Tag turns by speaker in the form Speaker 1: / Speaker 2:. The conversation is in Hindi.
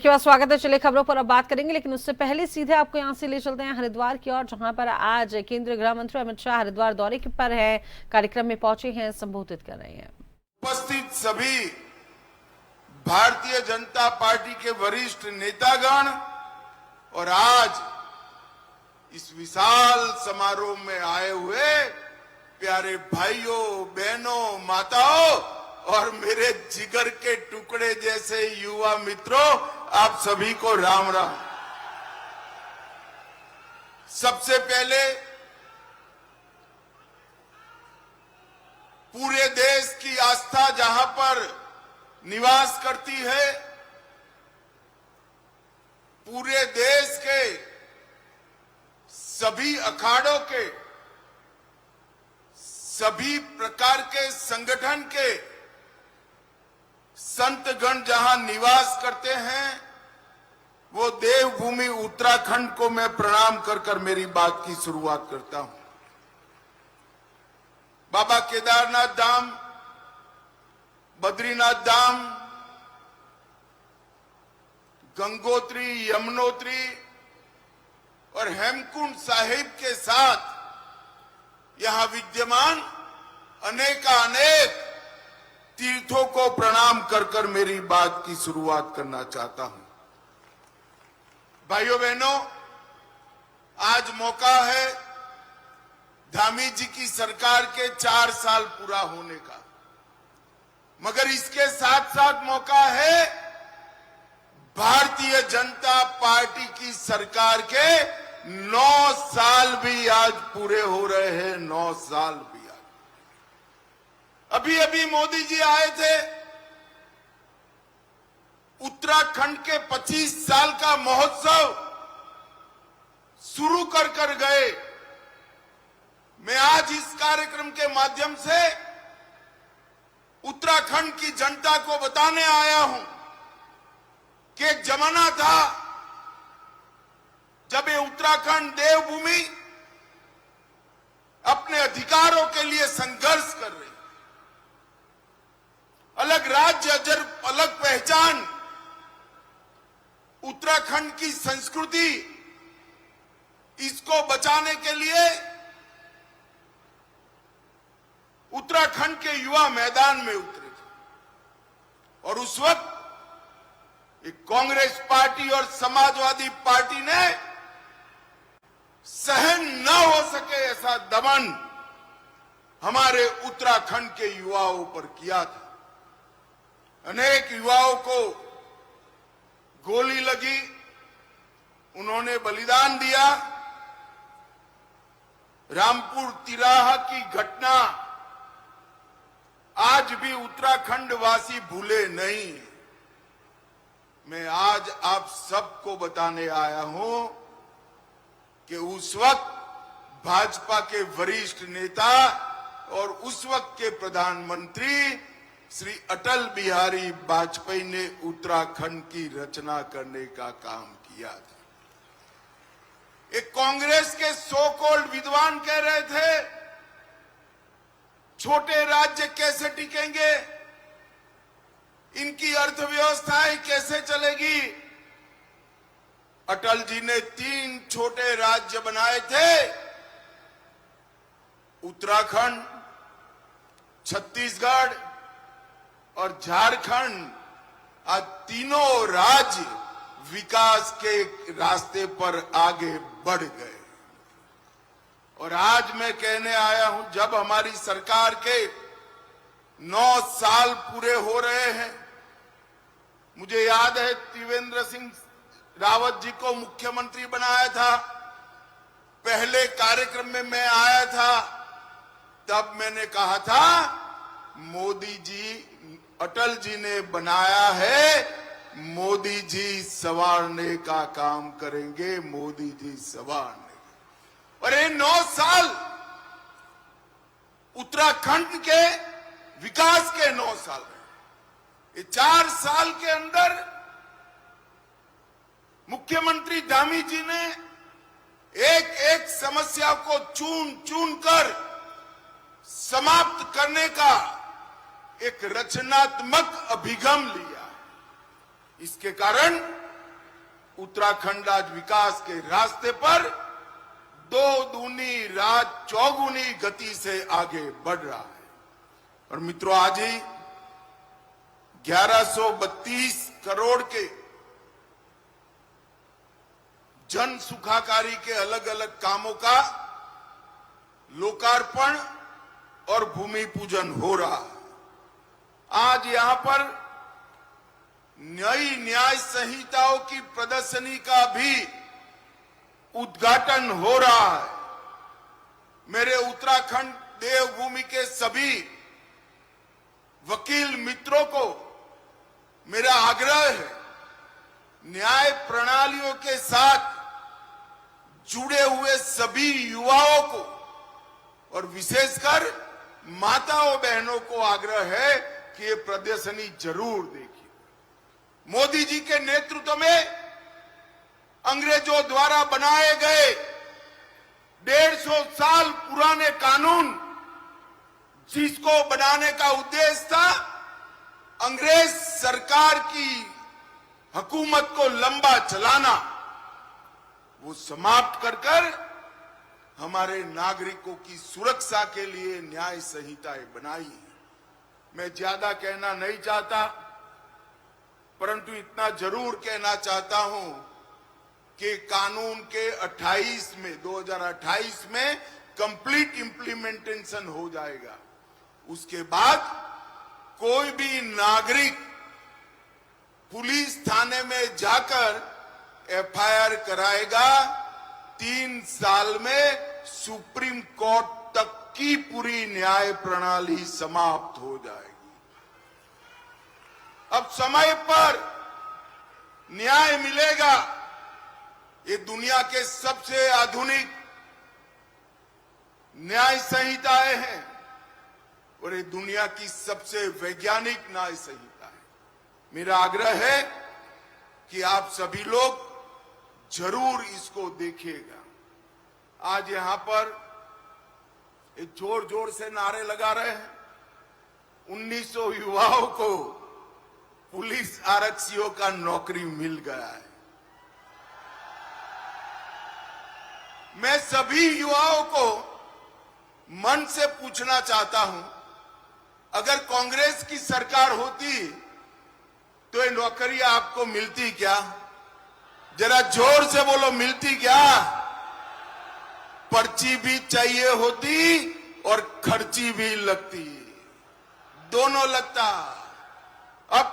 Speaker 1: के बाद स्वागत है। चलिए खबरों पर अब बात करेंगे, लेकिन उससे पहले सीधे आपको यहां से ले चलते हैं हरिद्वार की ओर, जहां पर आज केंद्रीय गृह मंत्री अमित शाह हरिद्वार दौरे पर है, कार्यक्रम में पहुंचे हैं, संबोधित कर रहे हैं।
Speaker 2: उपस्थित सभी भारतीय जनता पार्टी के वरिष्ठ नेतागण और आज इस विशाल समारोह में आए हुए प्यारे भाइयों, बहनों, माताओं और मेरे जिगर के टुकड़े जैसे युवा मित्रों, आप सभी को राम राम। सबसे पहले पूरे देश की आस्था जहां पर निवास करती है, पूरे देश के सभी अखाड़ों के, सभी प्रकार के संगठन के संतगण जहां निवास करते हैं, वो देवभूमि उत्तराखंड को मैं प्रणाम कर कर मेरी बात की शुरुआत करता हूं। बाबा केदारनाथ धाम, बद्रीनाथ धाम, गंगोत्री, यमुनोत्री और हेमकुंड साहिब के साथ यहां विद्यमान अनेकानेक तीर्थों को प्रणाम कर कर मेरी बात की शुरुआत करना चाहता हूं। भाइयों बहनों, आज मौका है धामी जी की सरकार के 4 साल पूरा होने का, मगर इसके साथ साथ मौका है भारतीय जनता पार्टी की सरकार के 9 साल भी आज पूरे हो रहे हैं। 9 साल भी आज। अभी अभी मोदी जी आए थे, उत्तराखंड के 25 साल का महोत्सव शुरू कर कर गए। मैं आज इस कार्यक्रम के माध्यम से उत्तराखंड की जनता को बताने आया हूं कि एक जमाना था जब ये उत्तराखंड देवभूमि अपने अधिकारों के लिए संघर्ष कर रही, अलग राज्य, अलग पहचान, उत्तराखंड की संस्कृति, इसको बचाने के लिए उत्तराखंड के युवा मैदान में उतरे थे। और उस वक्त एक कांग्रेस पार्टी और समाजवादी पार्टी ने सहन न हो सके ऐसा दमन हमारे उत्तराखंड के युवाओं पर किया था। अनेक युवाओं को गोली लगी, उन्होंने बलिदान दिया। रामपुर तिराहा की घटना आज भी उत्तराखंड वासी भूले नहीं। मैं आज आप सबको बताने आया हूं कि उस वक्त भाजपा के वरिष्ठ नेता और उस वक्त के प्रधानमंत्री श्री अटल बिहारी वाजपेयी ने उत्तराखंड की रचना करने का काम किया था। एक कांग्रेस के सो कॉल्ड विद्वान कह रहे थे, छोटे राज्य कैसे टिकेंगे, इनकी अर्थव्यवस्थाएं कैसे चलेगी। अटल जी ने 3 छोटे राज्य बनाए थे, उत्तराखंड, छत्तीसगढ़ और झारखंड। आज तीनों राज्य विकास के रास्ते पर आगे बढ़ गए। और आज मैं कहने आया हूं, जब हमारी सरकार के 9 साल पूरे हो रहे हैं, मुझे याद है त्रिवेंद्र सिंह रावत जी को मुख्यमंत्री बनाया था। पहले कार्यक्रम में मैं आया था, तब मैंने कहा था मोदी जी, अटल जी ने बनाया है, मोदी जी संवारने का काम करेंगे, मोदी जी संवारने। और ये 9 साल उत्तराखंड के विकास के 9 साल हैं। ये 4 साल के अंदर मुख्यमंत्री धामी जी ने एक एक समस्या को चुन चुन कर समाप्त करने का एक रचनात्मक अभिगम लिया। इसके कारण उत्तराखंड आज विकास के रास्ते पर दो दूनी रात चौगुनी गति से आगे बढ़ रहा है। और मित्रों, आज ही 1132 करोड़ के जन सुखाकारी के अलग अलग कामों का लोकार्पण और भूमि पूजन हो रहा है। आज यहां पर नई न्याय संहिताओं की प्रदर्शनी का भी उद्घाटन हो रहा है। मेरे उत्तराखंड देवभूमि के सभी वकील मित्रों को मेरा आग्रह है, न्याय प्रणालियों के साथ जुड़े हुए सभी युवाओं को और विशेषकर माताओं बहनों को आग्रह है कि ये प्रदर्शनी जरूर देखिए। मोदी जी के नेतृत्व में अंग्रेजों द्वारा बनाए गए 150 साल पुराने कानून, जिसको बनाने का उद्देश्य था अंग्रेज सरकार की हुकूमत को लंबा चलाना, वो समाप्त कर हमारे नागरिकों की सुरक्षा के लिए न्याय संहिताएं बनाई। मैं ज्यादा कहना नहीं चाहता, परंतु इतना जरूर कहना चाहता हूं कि कानून के 2028 में कंप्लीट इंप्लीमेंटेशन हो जाएगा। उसके बाद कोई भी नागरिक पुलिस थाने में जाकर एफआईआर कराएगा, 3 साल में सुप्रीम कोर्ट तक की पूरी न्याय प्रणाली समाप्त हो जाएगी। अब समय पर न्याय मिलेगा। ये दुनिया के सबसे आधुनिक न्याय संहिताएं हैं और ये दुनिया की सबसे वैज्ञानिक न्याय संहिता है। मेरा आग्रह है कि आप सभी लोग जरूर इसको देखिएगा। आज यहां पर एक जोर जोर से नारे लगा रहे हैं, 1900 युवाओं को पुलिस आरक्षियों का नौकरी मिल गया है। मैं सभी युवाओं को मन से पूछना चाहता हूं, अगर कांग्रेस की सरकार होती तो ये नौकरी आपको मिलती क्या? जरा जोर से बोलो, मिलती क्या? पर्ची भी चाहिए होती और खर्ची भी लगती, दोनों लगता। अब